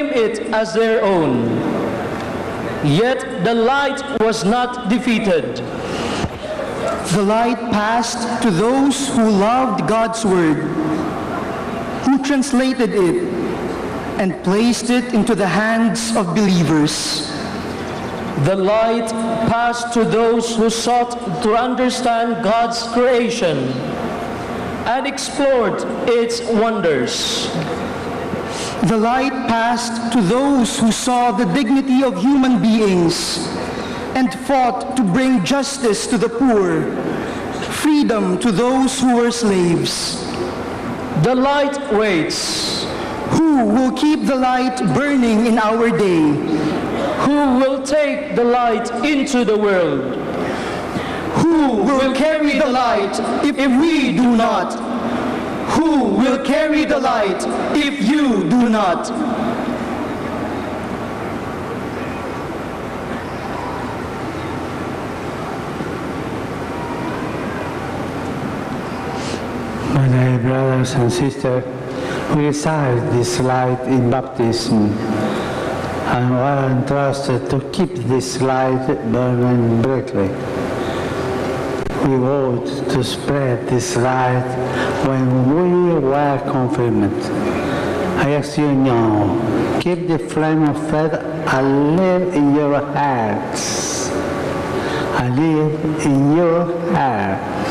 claim it as their own. Yet the light was not defeated. The light passed to those who loved God's word, who translated it and placed it into the hands of believers. The light passed to those who sought to understand God's creation and explored its wonders. The light passed to those who saw the dignity of human beings and fought to bring justice to the poor, freedom to those who were slaves. The light waits. Who will keep the light burning in our day? Who will take the light into the world? Who will carry the light if we do not? Who will carry the light if you do not? My dear brothers and sisters, we receive this light in baptism and we are entrusted to keep this light burning brightly. We ought to spread this light when we were confirmed. I ask you now, keep the flame of faith alive in your hearts. Alive in your hearts.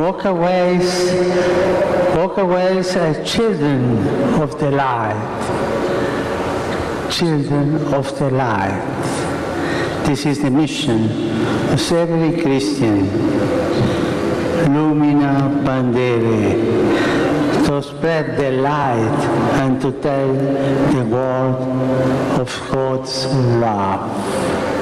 Walk away as children of the light. Children of the light. This is the mission of every Christian. Lumina Pandere, to spread the light and to tell the world of God's love.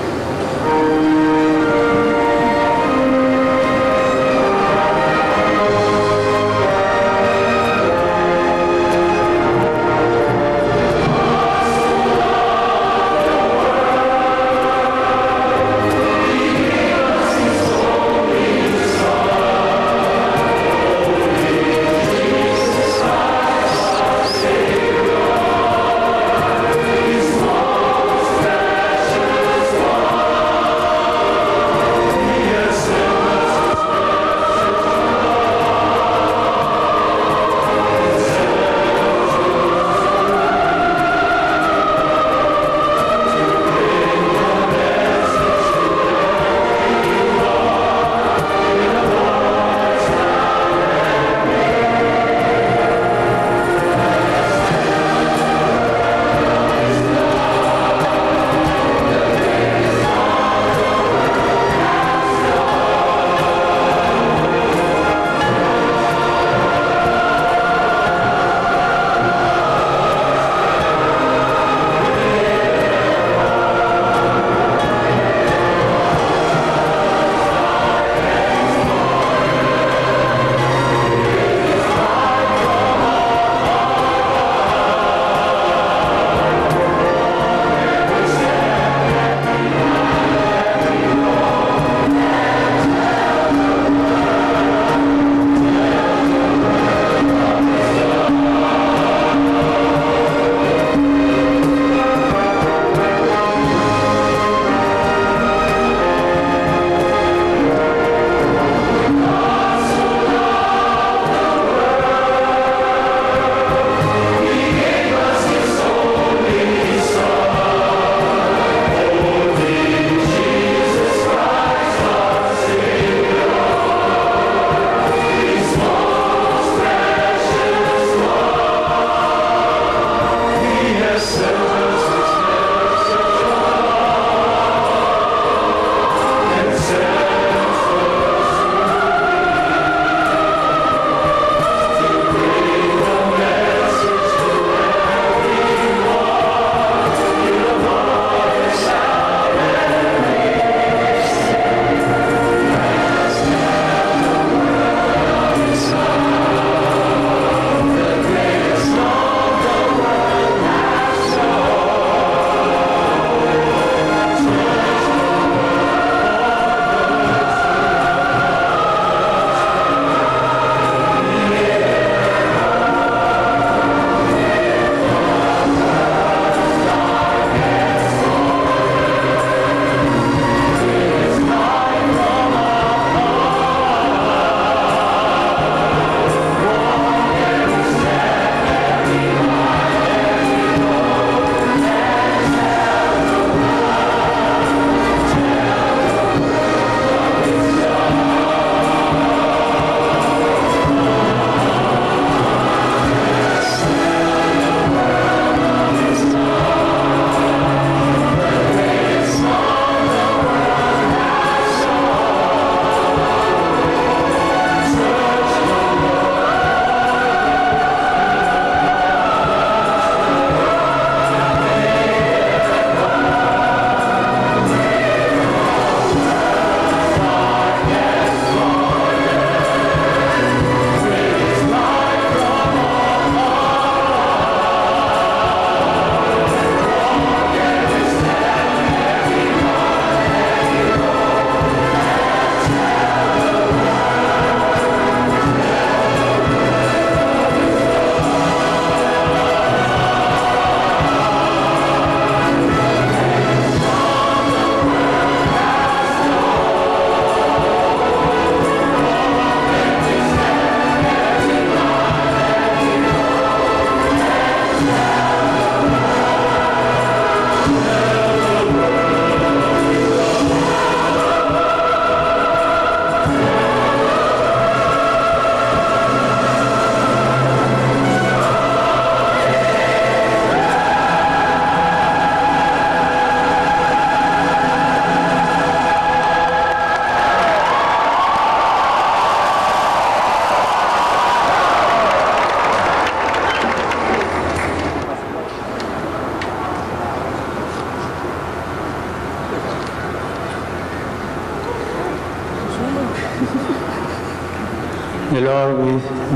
The Lord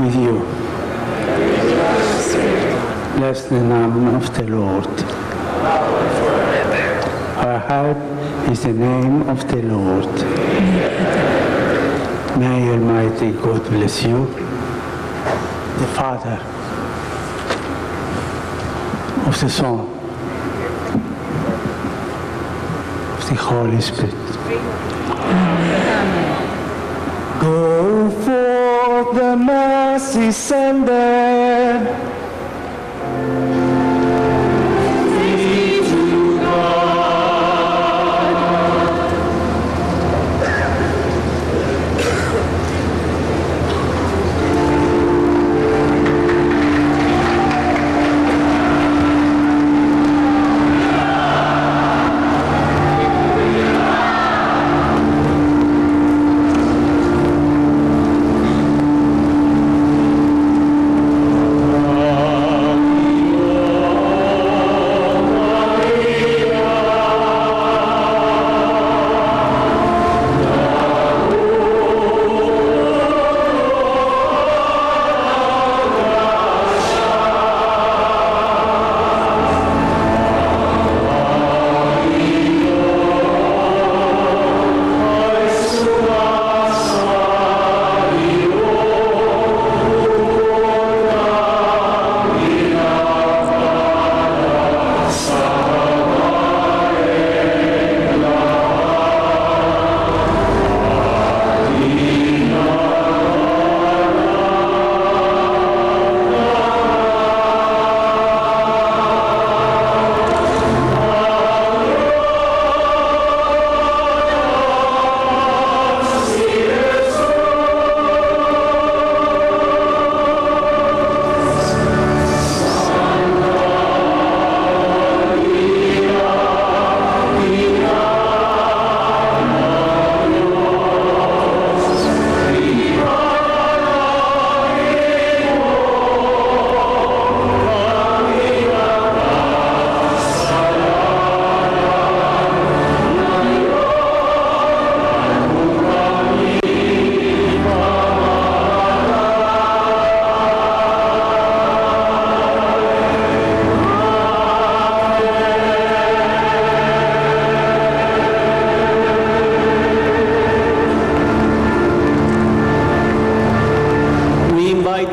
with you. Bless the name of the Lord. Our help is the name of the Lord. May Almighty God bless you, the Father, of the Son, of the Holy Spirit. Go forth, the Mass is ended.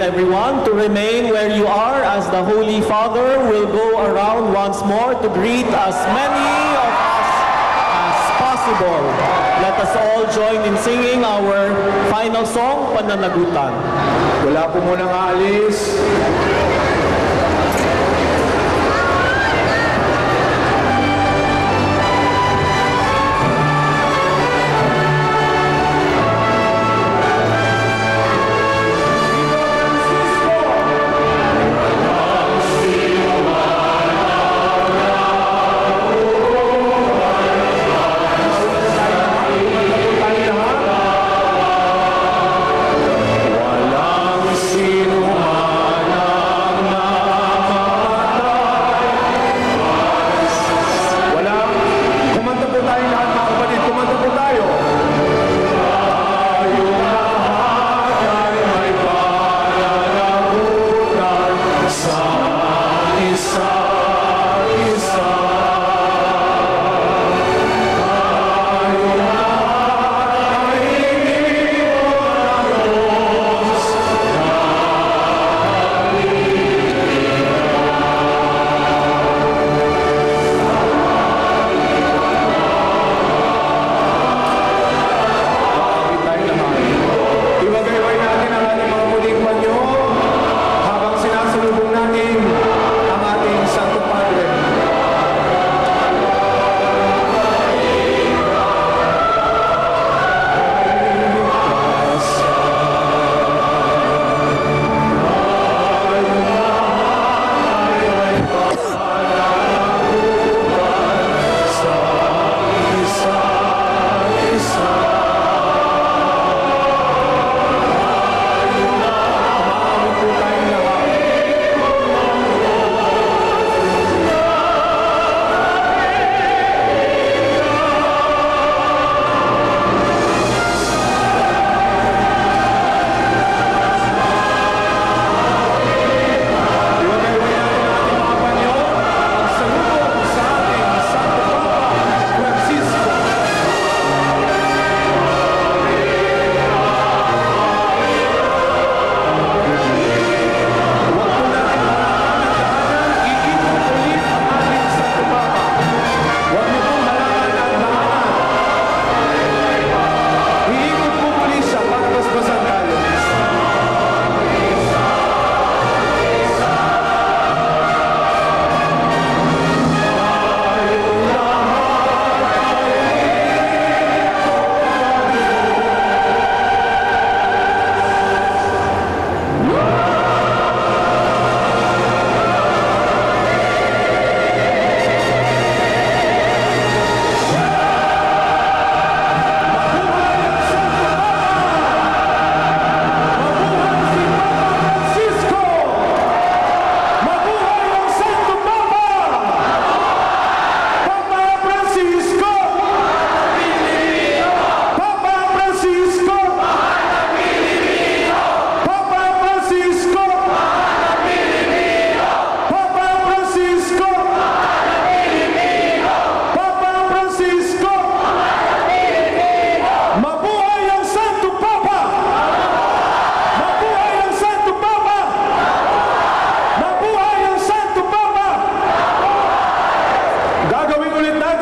Everyone to remain where you are as the Holy Father will go around once more to greet as many of us as possible. Let us all join in singing our final song, Pananagutan. Wala po munang aalis. Walang sino man ang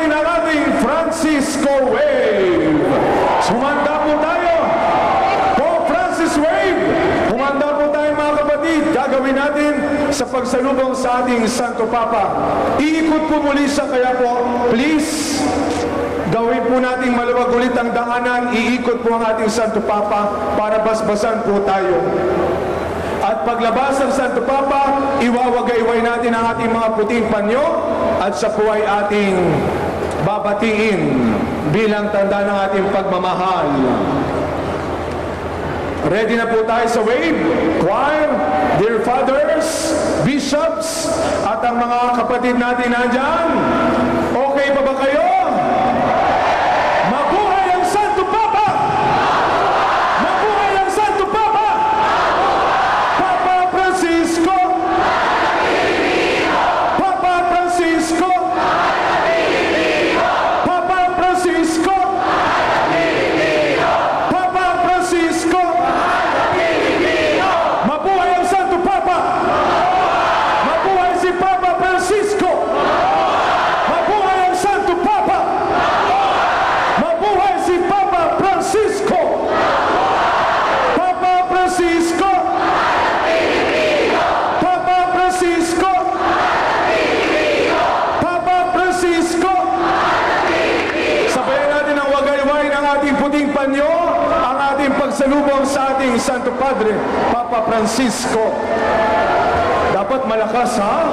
natin ang ating Francisco Wave. Sumanda po tayo. Pope Francis Wave. Humanda po tayo mga kapatid. Gagawin natin sa pagsalubong sa ating Santo Papa. Iikot po muli siya, kaya po, please, gawin po natin maluwag ulit ang daanan. Iikot po ang ating Santo Papa para basbasan po tayo. At paglabas ng Santo Papa, iwawagayway natin ang ating mga puting panyo at siya po ay ating babatiin bilang tanda ng ating pagmamahal. Ready na po tayo sa wave? Choir, dear fathers, bishops, at ang mga kapatid natin nandyan. Okay pa ba kayo? Mabuhay ang Santo Papa! Mabuhay ang Santo Papa! Papa Francisco! Papa Francisco! Papa Francisco! Papa Francisco! Mabuhay ang Santo Papa! Mabuhay si Papa Francisco! Mabuhay ang Santo Papa! Mabuhay si Papa Francisco! Papa Francisco! Papa Francisco! Papa Francisco! Sabayan natin ang wagayway ng ating puting panyo, ang ating pagsalubong sa ating Santo Padre, Papa Francisco. Dapat malakas, ha?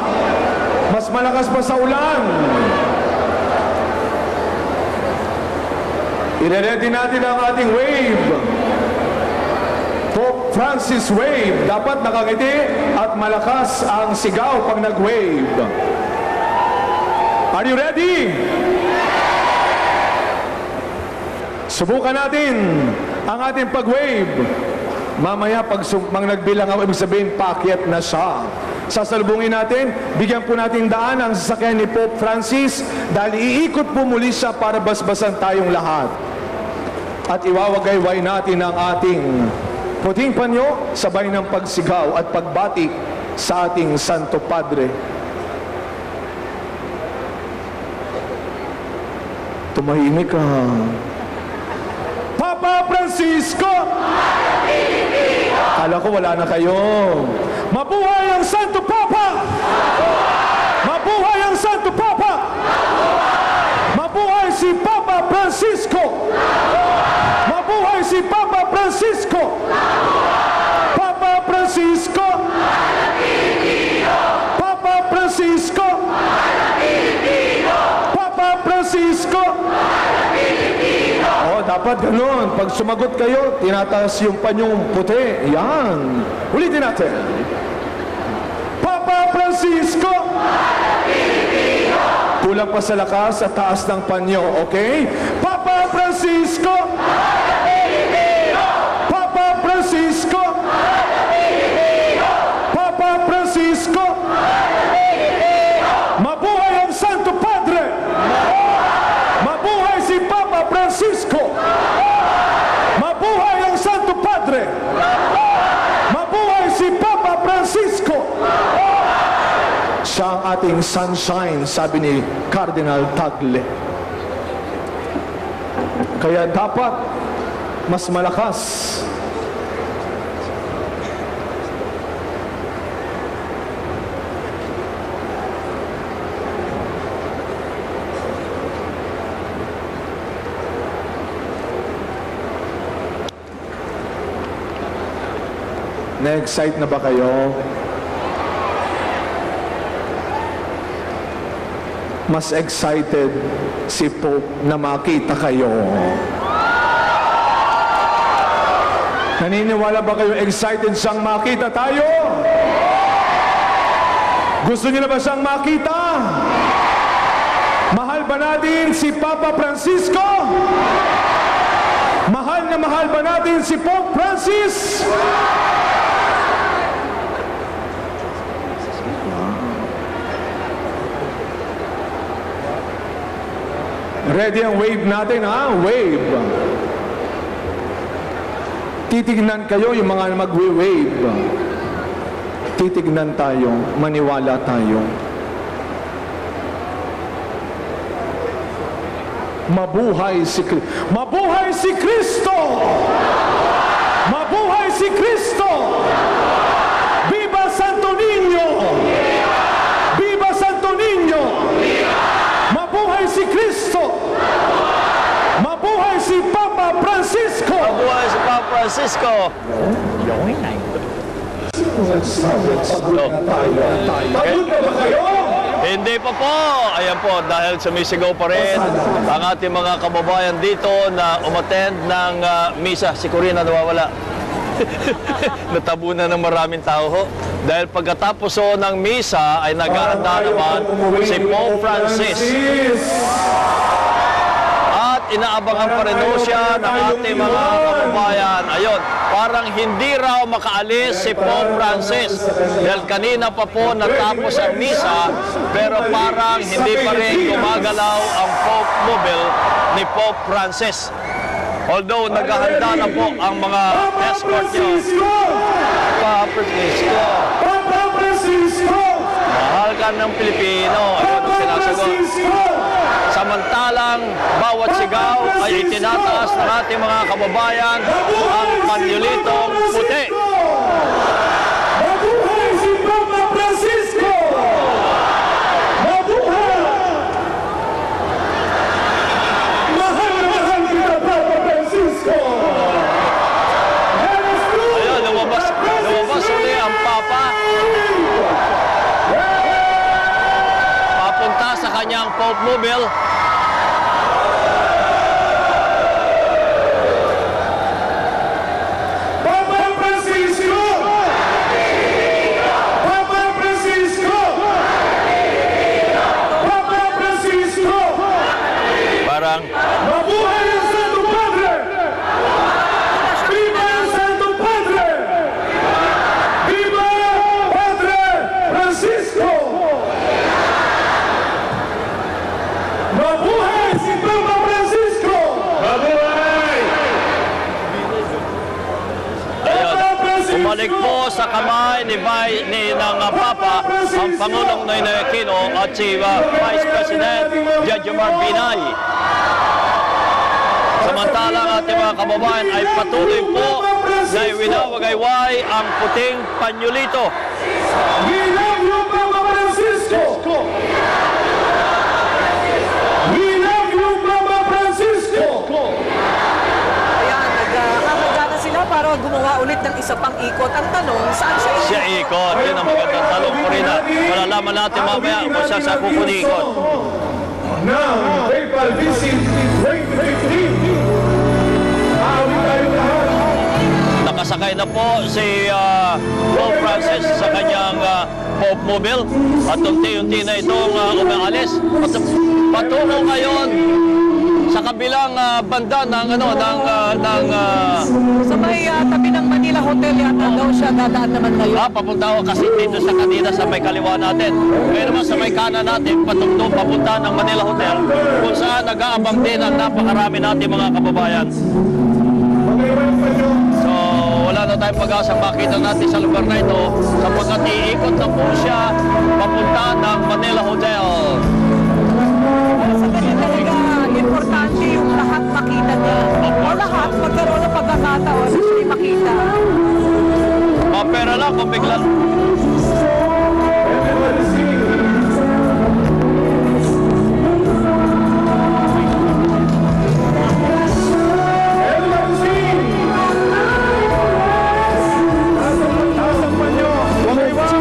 Mas malakas pa sa ulan. Ireredy natin ang ating wave. Pope Francis Wave. Dapat nakangiti at malakas ang sigaw pag nag-wave. Are you ready? Subukan natin ang ating pag-wave. Mamaya pag nagbilang ako, ibig sabihin, paakyat na siya. Sasalubungin natin, bigyan po natin daan ang sasakyan ni Pope Francis dahil iikot po muli siya para basbasan tayong lahat. At iwawagayway natin ang ating puting panyo sabay ng pagsigaw at pagbati sa ating Santo Padre. Tumahimik ka. Papa Francisco! Kala ko wala na kayo. Mabuhay ang Santo Papa! Mabuhay ang Santo Papa! Mabuhay si Papa Francisco! Mabuhay si Papa Francisco! Papa Francisco! Papa Francisco! Papa Francisco! Oh, dapat ganun. Pag sumagot kayo, tinataas yung panyong puti. Yan. Ulitin natin. Papa Francisco! Kulang pa sa lakas at taas ng panyo, okay? Papa Francisco! Papa Francisco! Papa Francisco! Mabuhay ang Santo Padre! Mabuhay si Papa Francisco! Mabuhay ang Santo Padre! Mabuhay si Papa Francisco! Siya ang ating sunshine, sabi ni Cardinal Tagle. Kaya dapat mas malakas. Na-excite na ba kayo? Mas excited si Pope na makita kayo. Naniniwala ba kayo excited siyang makita tayo? Gusto niyo na ba siyang makita? Mahal ba natin si Papa Francisco? Mahal na mahal ba natin si Pope Francis? Ready ang wave natin, ha? Wave. Titignan kayo yung mga magwe-wave. Titignan tayo, maniwala tayo. Mabuhay si Kristo! Mabuhay si Kristo! Mabuhay si Kristo! Viva Santo Niño! Viva Santo Niño! Mabuhay si Kristo! Mabuhay si Papa Francisco! Mabuhay si Papa Francisco! Pagod na ba kayo? Hindi pa po. Ayan po, dahil sumisigaw pa rin ang ating mga kababayan dito na umattend ng misa. Si Corina nawawala. Natabunan ng maraming tao ho. Dahil pagkatapos ho ng misa ay naghahanda naman si Pope Francis. At inaabangan pa rin ho siya ng ating mga kababayan. Ayun, parang hindi raw makaalis si Pope Francis. Dahil kanina pa po natapos ang misa, pero parang hindi pa rin gumagalaw ang Pope Mobile ni Pope Francis. Although naghahanda na po ang mga escort niya. Papa Francisco! Papa Francisco! Mahal ka ng Pilipino. Ayun ang sinasagot. Samantalang bawat sigaw ay itinataas ng ating mga kababayan ang panyulitong puti. Mabuhay si Papa Francisco! Mabuhay! Mahal na mahal kita, Papa Francisco! Ayun, lumabas uli ang Papa. Papunta sa kanyang Pope Mobile. Papa Francisco! Papa Francisco! Papa Francisco! Parang Mabuhay ang Santo Padre! Viva ang Santo Padre! Viva Padre Francisco! Mabuhay si Papa Francisco! Mabuhay! Papa Francisco! bumalik po sa kamay ni ng Papa ang Pangulong Noynoy Aquino at si Vice President Jejomar Binay. Samantalang ating mga kababayan ay patuloy po na iwinawagayway ang puting panyulito. We love you, Papa Francisco! We love you, Papa Francisco! Ayan, nag-ahahanda na sila para gumawa ulit ng isa pang ikot. Ang tanong, saan siya ikot? Siya ikot. Yun ang magandang tanong po rin. Malalaman natin mamaya kung saan siya kukunikot. Now, PayPal visit 2015. Aawit tayo lahat. Nakasakay na po si Pope Francis sa kanyang Pope Mobile at unti-unti na itong umaalis. Patungo ngayon sa kabilang banda ng Sa may tabi ng Manila Hotel yata daw siya dadaan naman ngayon. papunta ko kasi dito sa kanina sa may kaliwa natin. Ngayon naman sa may kanan natin, patungtong papunta ng Manila Hotel kung saan nag-aabang din ang napakarami natin mga kababayan. So, wala na tayong pag-asang makita natin sa lugar na ito sapagkat iikot na po siya papunta ng Manila Hotel. Sa kanya talaga, importante yung lahat makita niya. O lahat, magkaroon ng pagkakataon na siya'y makita. Mapera lang kung bigla. Everybody sing. Everybody sing. Taas ang panyo. Wagayway.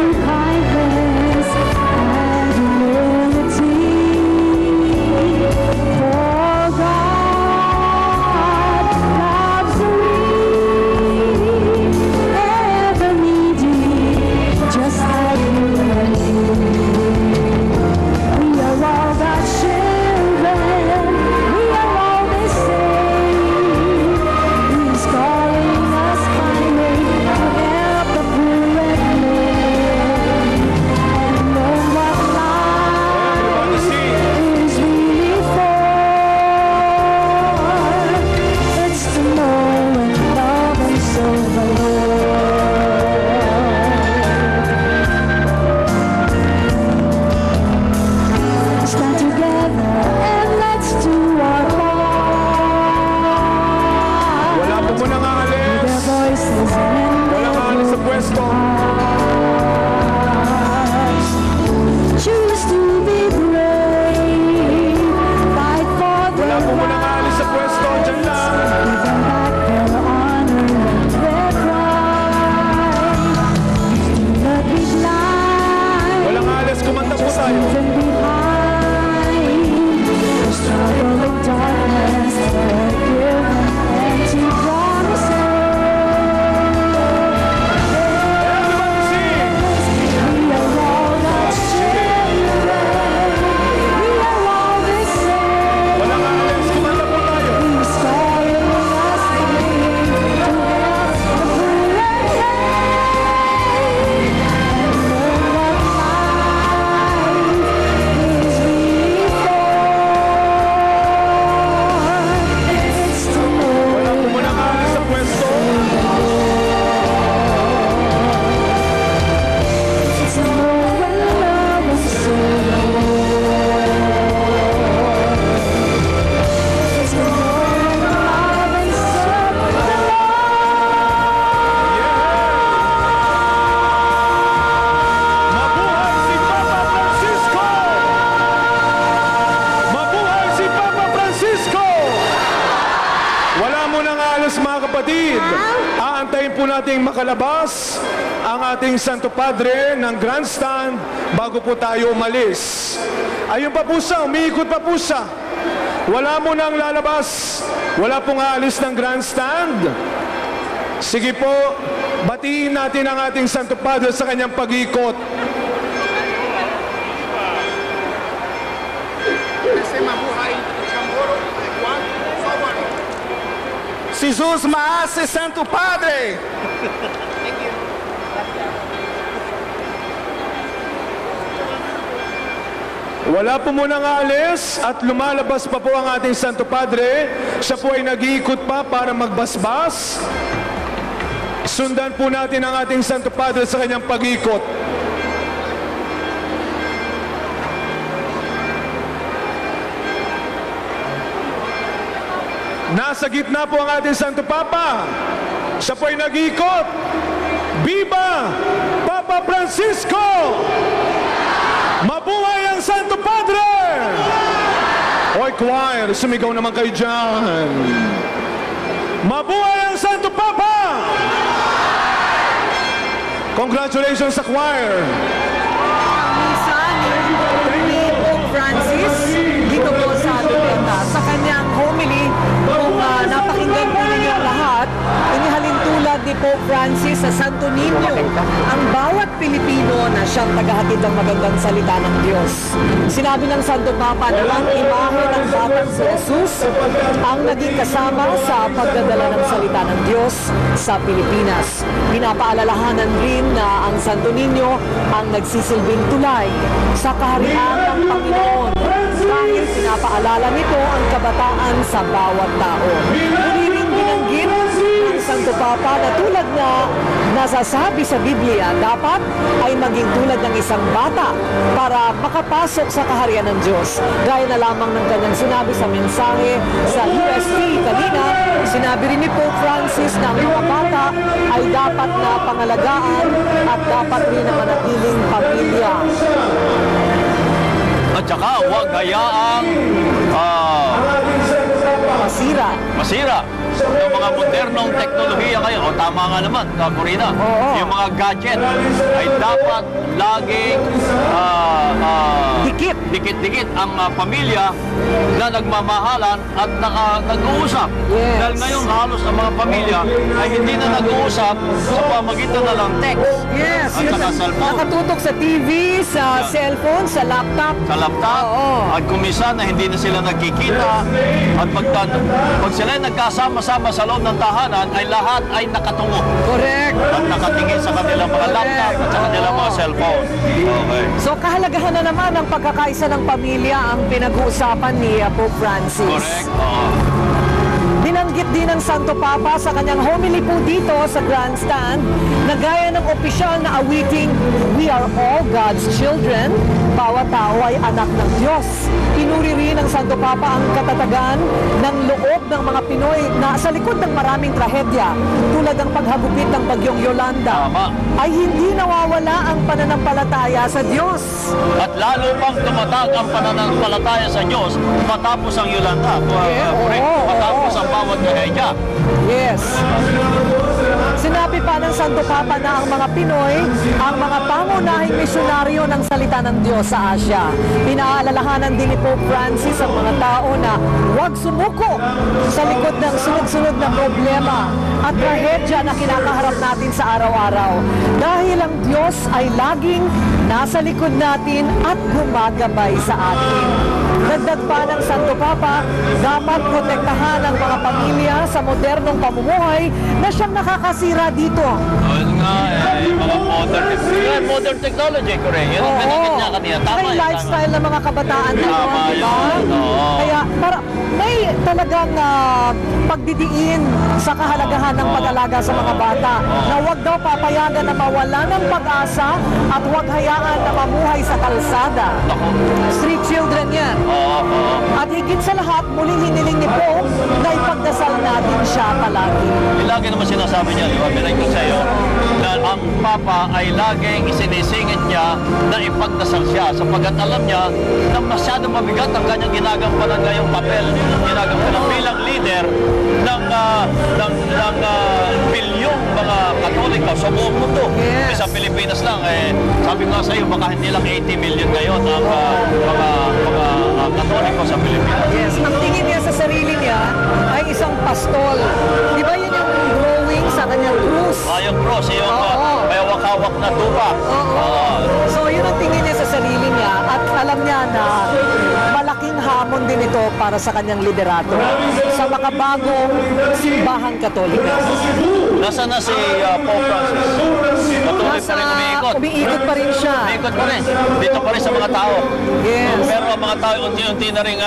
kapatid, aantayin po nating makalabas ang ating Santo Padre ng grandstand bago po tayo umalis. Ayun pa po siya, umiikot pa po siya. Wala mo nang lalabas, wala pong aalis ng grandstand. Sige po, batiin natin ang ating Santo Padre sa kanyang pag-ikot. Si Jesus Maase, Santo Padre! Wala po munang aalis at lumalabas pa po ang ating Santo Padre. Siya po ay nag-iikot pa para magbasbas. Sundan po natin ang ating Santo Padre sa kanyang pag-ikot. Nasa gitna po ang ating Santo Papa. Siya po ay nag-iikot. Viva Papa Francisco! Mabuhay ang Santo Padre! Hoy choir, sumigaw naman kayo dyan. Mabuhay ang Santo Papa! Congratulations sa choir. Misa ni Pope Francis dito po sa Loretta. Sa kanyang homily, kung napakinggan po ninyo lahat, inihalin tulad ni Pope Francis sa Santo Niño ang bawat Pilipino na siyang tagahatid ng magandang salita ng Diyos. Sinabi ng Santo Papa na ang imahe ng batang si Jesus ang naging kasama sa pagdadala ng salita ng Diyos sa Pilipinas. Pinapaalalahanan rin na ang Santo Niño ang nagsisilbing tulay sa kaharian ng Panginoon dahil pinapaalala nito ang kabataan sa bawat tao. Muli rin binanggit ng Santo Papa na tulad na nasasabi sa Biblia, dapat ay maging tulad ng isang bata para makapasok sa kaharian ng Diyos. Gaya na lamang ng kanyang sinabi sa mensahe sa UST kanina, sinabi rin ni Pope Francis na ang mga bata ay dapat na pangalagaan at dapat rin na manatiling pamilya. At saka huwag hayaang masira yung mga modernong teknolohiya ngayon. O tama nga naman, Corina. Yung mga gadget ay dapat laging dikit-dikit ang pamilya na nagmamahalan at nag-uusap. Yes. Dahil ngayon halos ang mga pamilya ay hindi na nag-uusap sa pamagitan na lang text. Yes, at saka cellphone. nakatutok sa TV, sa cellphone, sa laptop. Sa laptop. Oo. At kumisa na hindi na sila nagkikita. At pag sila nagkasama-sama sa loob ng tahanan, ay lahat ay nakatungo. Correct. At nakatingin sa kanilang mga laptop at sa kanilang mga cellphone. Okay. So kahalagahan na naman ang pagkakaisa ng pamilya ang pinag-uusapan ni Pope Francis. Correct. Oo. Binanggit din ng Santo Papa sa kanyang homily po dito sa grandstand na gaya ng opisyal na awiting "We are all God's children", bawat tao ay anak ng Diyos. Pinuri rin ng Santo Papa ang katatagan ng loob ng mga Pinoy na sa likod ng maraming trahedya tulad ng paghagupit ng bagyong Yolanda Tama. ay hindi nawawala ang pananampalataya sa Diyos. At lalo pang tumatag ang pananampalataya sa Diyos matapos ang Yolanda. Correct. oo, Matapos oo. ang bawat trahedya. Yes. Sinabi pa ng Santo Papa na ang mga Pinoy ang mga pangunahing misyonaryo ng salita ng Diyos sa Asia. Pinaalalahanan din ni Pope Francis ang mga tao na huwag sumuko sa likod ng sunod-sunod na problema at trahedya na kinakaharap natin sa araw-araw. Dahil ang Diyos ay laging nasa likod natin at gumagabay sa atin. Dagdag pa ng Santo Papa, dapat protektahan ang mga pamilya sa modernong pamumuhay na siyang nakakasira dito. Yun nga, yung mga modern technology, correct. Yun ang binanggit niya kanina. Tama May yun, lifestyle ng mga kabataan ngayon, Tama di ba? yun, oo. Kaya may talagang pagdidiin sa kahalagahan ng pag-alaga sa mga bata na huwag daw papayagan na mawala ng pag-asa at huwag hayaan na mamuhay sa kalsada. Street children yan. Oo. At higit sa lahat, lahat, muling hiniling ni Pope na ipagdasal natin siya palagi. Lagi naman sinasabi niya, di ba? Binay ko sa iyo, na ang Papa ay laging isinisingit niya na ipagdasal siya sapagkat alam niya na masyadong mabigat ang kanyang ginagampanan ngayong papel, ginagampanan bilang leader ng bilyong mga Katoliko sa buong mundo. Yes. Sa Pilipinas lang, sabi nga sa iyo, baka hindi lang 80 million ngayon ang mga Katoliko sa Pilipinas. Yes, ang tingin niya sa sarili niya ay isang pastol. Di ba yun yung drawing sa kanyang krus? Yung cross, yung Oo. may hawak-hawak na tupa. Oo. So yun ang tingin niya sa sarili niya at alam niya na malaking hamon din ito para sa kanyang liderato sa makabagong simbahang Katolika. Nasaan na si Pope Francis? Patuloy pa rin umiikot. Umiikot pa rin siya. Umiikot pa rin. Dito pa rin sa mga tao. Yes. Pero ang mga tao unti-unti na rin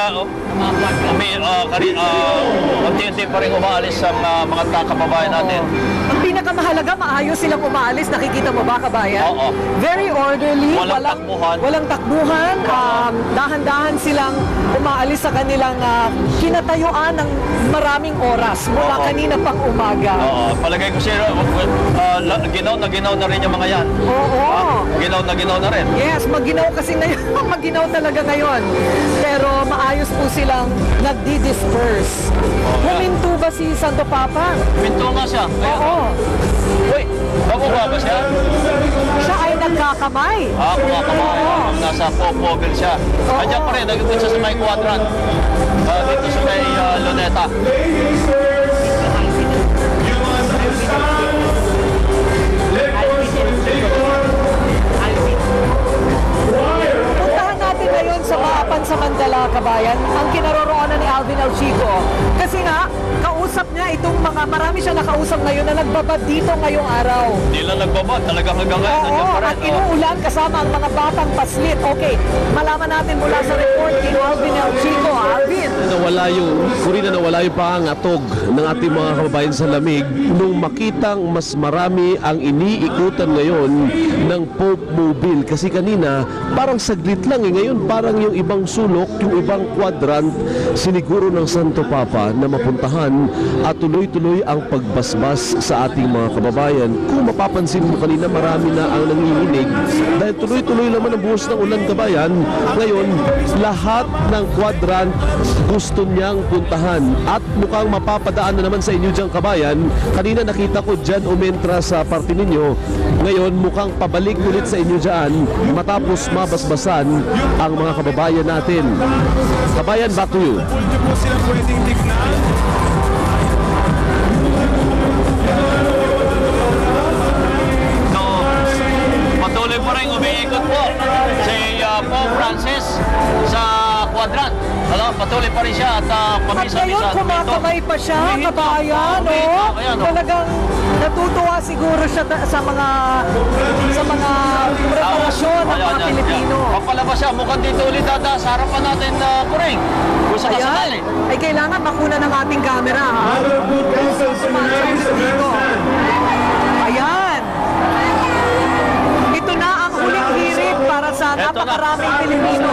unti-unti pa rin umaalis ang mga kababayan natin. Ang pinakamahalaga, maayos silang umaalis. Nakikita mo ba, kabayan? Oo. Very orderly. Walang takbuhan. Walang takbuhan. Dahan-dahan silang umaalis sa kanilang kinatayuan ng maraming oras mula Oo. kanina pang umaga. Palagay ko siya, ginaw na rin yung mga yan. Oo. Ginaw na rin. Yes, maginaw kasi ngayon. Maginaw talaga ngayon. Pero maayos po silang nagdi-disperse. Huminto ba si Santo Papa? Pinto nga siya. Oo. Uy, bababa ba siya? Siya ay nagkakamay. Kumakamay. Nasa Popogel siya. Andiyan pa rin, nagpunta siya sa may quadrant. Dito sa may Luneta. Puntahan natin ngayon sa mga pansamantala, kabayan, ang kinaroroonan ni Alvin El Chico. Kasi nga, kausap niya itong marami siya nakausap ngayon na nagbabad dito ngayong araw. Hindi lang nagbabad, talagang hanggang ngayon. Nandiyan pa rin. At inuulan kasama ang mga batang paslit. Okay, malaman natin mula sa report ni Alvin El Chico. Alvin! Nawala yung pangatog ng ating mga kababayan sa lamig nung makitang mas marami ang iniikutan ngayon ng Pope Mobile. Kasi kanina, parang saglit lang ngayon parang yung ibang sulok, yung ibang quadrant, siniguro ng Santo Papa na mapuntahan at tuloy-tuloy ang pagbasbas sa ating mga kababayan. Kung mapapansin mo kanina, marami na ang nanginginig dahil tuloy-tuloy naman ang buhos ng ulan, kabayan. Ngayon, lahat ng quadrant gusto niyang puntahan at mukhang mapapadaan na naman sa inyo diyang kabayan. Kanina nakita ko dyan umentra sa parte ninyo. Ngayon mukhang pabalik ulit sa inyo dyan matapos mabasbasan ang mga kababayan natin. Kabayan, back to you. Pulyo po silang pwedeng tignan. So, patuloy pa rin umiikot po si Pope Francis sa quadrant. Patuloy pa rin siya at At pamisa-misa. ngayon, kumakamay pa siya, kabayan, no? Talagang natutuwa siguro siya sa mga preparasyon ng mga Pilipino. Papalabas siya, mukhang dito ulit dada sa harapan natin na Kuring. Kung sa kasali. Ayan, ay kailangan makuna ng ating camera, ha? Ayan. Ito na ang huling hirit para sa napakaraming Pilipino.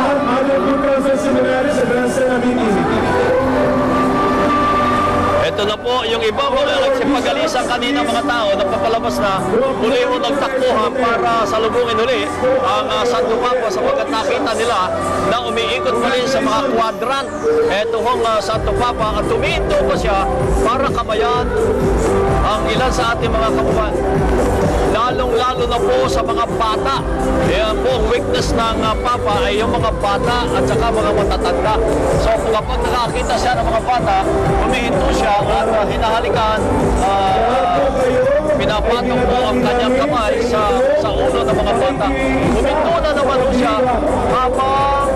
Ito na po yung iba mga nagsipagalisan kanina mga tao nagpapalabas na muli ho nagtakbuhan para salubungin uli ang Santo Papa sapagkat nakita nila na umiikot pa rin sa mga quadrant. Ito hong Santo Papa at tuminto pa siya para kamayan ang ilan sa ating mga kababayan. Lalong-lalo na po sa mga bata. Yan po ang weakness ng Papa ay yung mga bata at saka mga matatanda. So kapag nakakita siya ng mga bata, humihinto siya at hinahalikan, pinapatong po ang kanyang kamay sa ulo ng mga bata. Huminto na naman po siya habang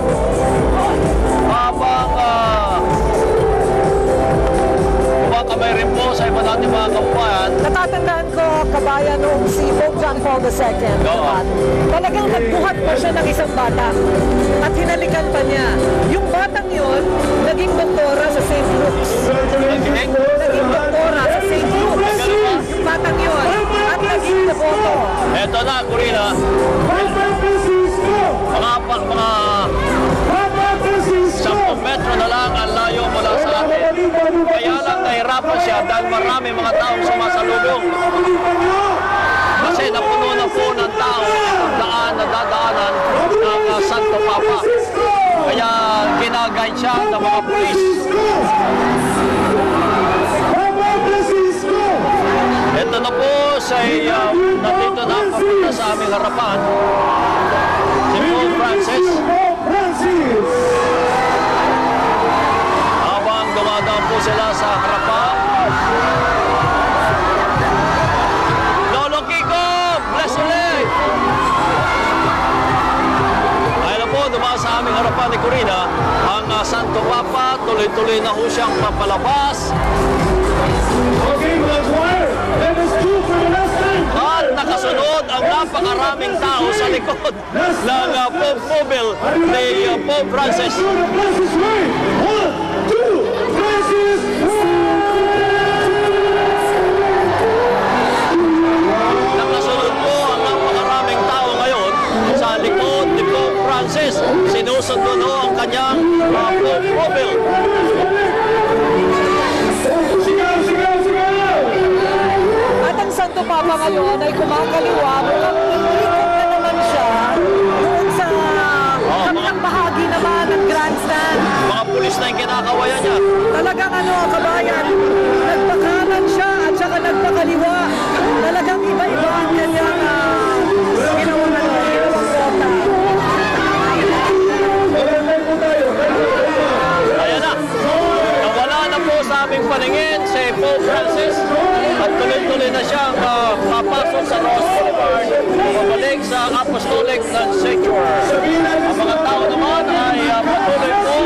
kumakamay rin po sa iba natin mga kababayan. Natatandaan ko, kabayan, noong si Pope John Paul II, talagang nagbuhat pa siya ng isang bata at hinalikan pa niya. Yung batang yun, naging doktora sa St. Luke's. Naging doktora sa St. Luke's. Yung batang yun. At naging devoto. Eto na, Corina. Mga 10 metro na lang ang layo nahihirapan siya dahil marami mga taong sumasalubong. Kasi napuno na po ng tao ang dadaanan ng Santo Papa. Kaya ginagay siya ng mga pulis. Ito na po nandito na papunta sa aming harapan si Pope Francis. Habang dumadaan po sila sa harapan, Lolo Kiko, bless ulit! Ayun na po, dumaan sa aming harapan ni Corina ang Santo Papa. Tuloy-tuloy na ho siyang papalabas. Okay, mga choir, let us do for the last time. At nakasunod ang napakaraming tao sa likod ng Pope Mobile ni Pope Francis. Do the Francis way. 1, 2, Francis Nakasunod po ang napakaraming tao ngayon sa likod ni Pope Francis. Sinusunod ho ang kanyang Pope Mobile. Sigaw, sigaw, sigaw! At ang Santo Papa ngayon ay kumakaliwa. Mukhang ikot na naman siya doon sa kabilang bahagi naman ng grandstand. Mga pulis na yung kinakawayan niya. Talagang kabayan, nagpakanan siya at saka nagpakaliwa. Talagang iba-iba ang kanyang ginawang kota. Ayan na. Nawala na po sa aming paningin si Pope Francis at tuloy-tuloy na siyang papasok sa Ross Boulevard, pabalik sa Apostolic Sanctuary. Ang mga tao naman ay patuloy po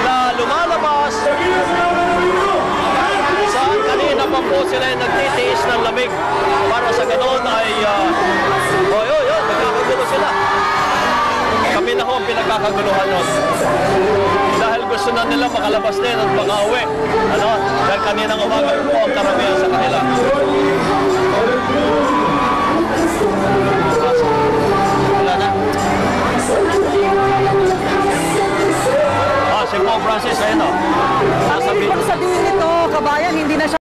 na lumalabas saan kanina pa po sila ay nagtitiis ng lamig para sa ganon ay nagkakagulo sila. Kami na ho ang pinagkakaguluhan nun. Dahil gusto na nila makalabas din at makauwi. Dahil kaninang umaga po ang karamihan sa kanila.